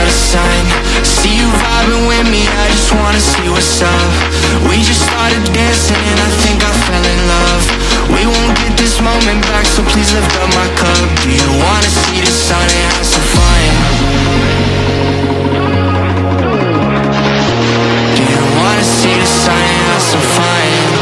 the sign. See you vibing with me, I just wanna see what's up. We just started dancing and I think I fell in love. We won't get this moment back, so please lift up my cup. Do you wanna see the sun and have some fun? Do you wanna see the sun and have some fun?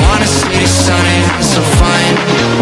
Wanna see the sun and have some fun?